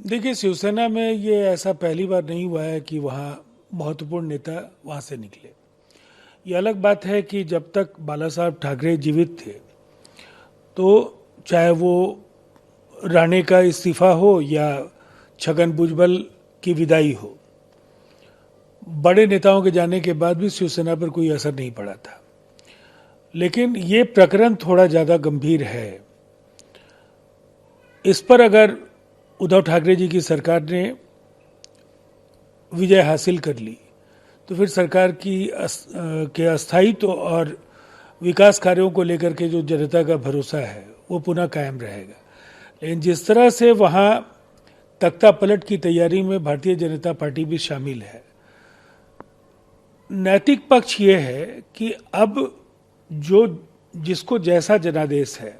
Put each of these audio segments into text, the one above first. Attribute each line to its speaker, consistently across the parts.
Speaker 1: देखिए, शिवसेना में ये ऐसा पहली बार नहीं हुआ है कि वहाँ महत्वपूर्ण नेता वहाँ से निकले। ये अलग बात है कि जब तक बाला साहब ठाकरे जीवित थे तो चाहे वो राणे का इस्तीफा हो या छगन भुजबल की विदाई हो, बड़े नेताओं के जाने के बाद भी शिवसेना पर कोई असर नहीं पड़ा था। लेकिन ये प्रकरण थोड़ा ज़्यादा गंभीर है। इस पर अगर उद्धव ठाकरे जी की सरकार ने विजय हासिल कर ली तो फिर सरकार के अस्थायित्व और विकास कार्यों को लेकर के जो जनता का भरोसा है वो पुनः कायम रहेगा। लेकिन जिस तरह से वहाँ तख्ता पलट की तैयारी में भारतीय जनता पार्टी भी शामिल है, नैतिक पक्ष ये है कि अब जिसको जैसा जनादेश है,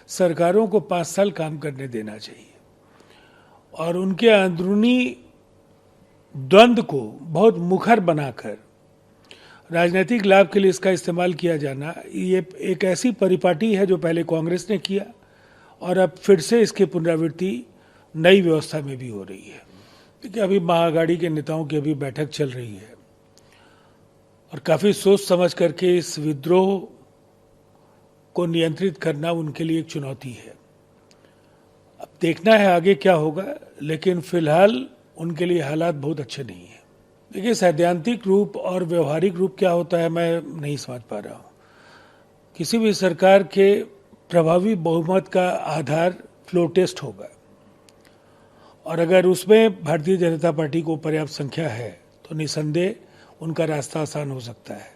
Speaker 1: सरकारों को 5 साल काम करने देना चाहिए और उनके अंदरूनी द्वंद्व को बहुत मुखर बनाकर राजनीतिक लाभ के लिए इसका इस्तेमाल किया जाना, ये एक ऐसी परिपाटी है जो पहले कांग्रेस ने किया और अब फिर से इसकी पुनरावृत्ति नई व्यवस्था में भी हो रही है। देखिए, अभी महाअघाड़ी के नेताओं की अभी बैठक चल रही है और काफ़ी सोच समझ करके इस विद्रोह को नियंत्रित करना उनके लिए एक चुनौती है। अब देखना है आगे क्या होगा, लेकिन फिलहाल उनके लिए हालात बहुत अच्छे नहीं हैं। देखिए, सैद्धांतिक रूप और व्यवहारिक रूप क्या होता है मैं नहीं समझ पा रहा हूँ। किसी भी सरकार के प्रभावी बहुमत का आधार फ्लोर टेस्ट होगा और अगर उसमें भारतीय जनता पार्टी को पर्याप्त संख्या है तो निसंदेह उनका रास्ता आसान हो सकता है।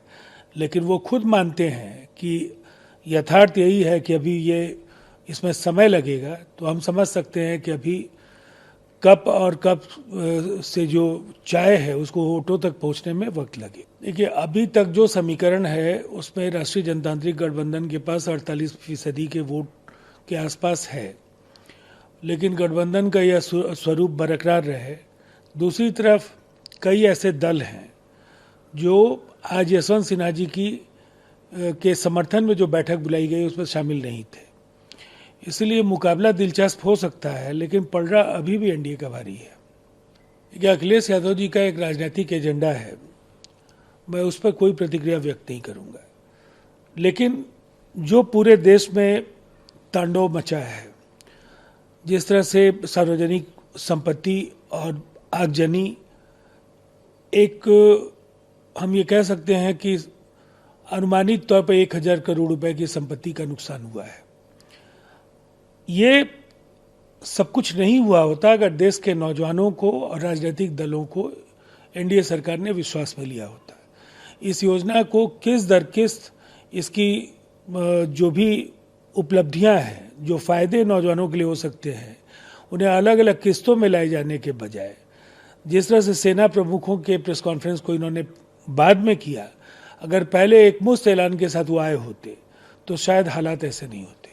Speaker 1: लेकिन वो खुद मानते हैं कि यथार्थ यही है कि अभी ये इसमें समय लगेगा, तो हम समझ सकते हैं कि अभी कप और कप से जो चाय है उसको होठों तक पहुंचने में वक्त लगे। देखिए, अभी तक जो समीकरण है उसमें राष्ट्रीय जनतांत्रिक गठबंधन के पास 48% के वोट के आसपास है, लेकिन गठबंधन का यह स्वरूप बरकरार रहे। दूसरी तरफ कई ऐसे दल हैं जो आज यशवंत सिन्हा जी के समर्थन में जो बैठक बुलाई गई उसमें शामिल नहीं थे, इसलिए मुकाबला दिलचस्प हो सकता है, लेकिन पलड़ा अभी भी एनडीए का भारी है। कि अखिलेश यादव जी का एक राजनीतिक एजेंडा है, मैं उस पर कोई प्रतिक्रिया व्यक्त नहीं करूंगा, लेकिन जो पूरे देश में तांडव मचा है, जिस तरह से सार्वजनिक संपत्ति और आगजनी, एक हम ये कह सकते हैं कि अनुमानित तौर पर 1000 करोड़ रुपए की संपत्ति का नुकसान हुआ है। ये सब कुछ नहीं हुआ होता अगर देश के नौजवानों को और राजनीतिक दलों को एनडीए सरकार ने विश्वास में लिया होता। इस योजना को किस दर किस्त इसकी जो भी उपलब्धियां हैं, जो फायदे नौजवानों के लिए हो सकते हैं, उन्हें अलग अलग किस्तों में लाए जाने के बजाय जिस तरह से सेना प्रमुखों के प्रेस कॉन्फ्रेंस को इन्होंने बाद में किया, अगर पहले एक मुश्त ऐलान के साथ वो आए होते तो शायद हालात ऐसे नहीं होते।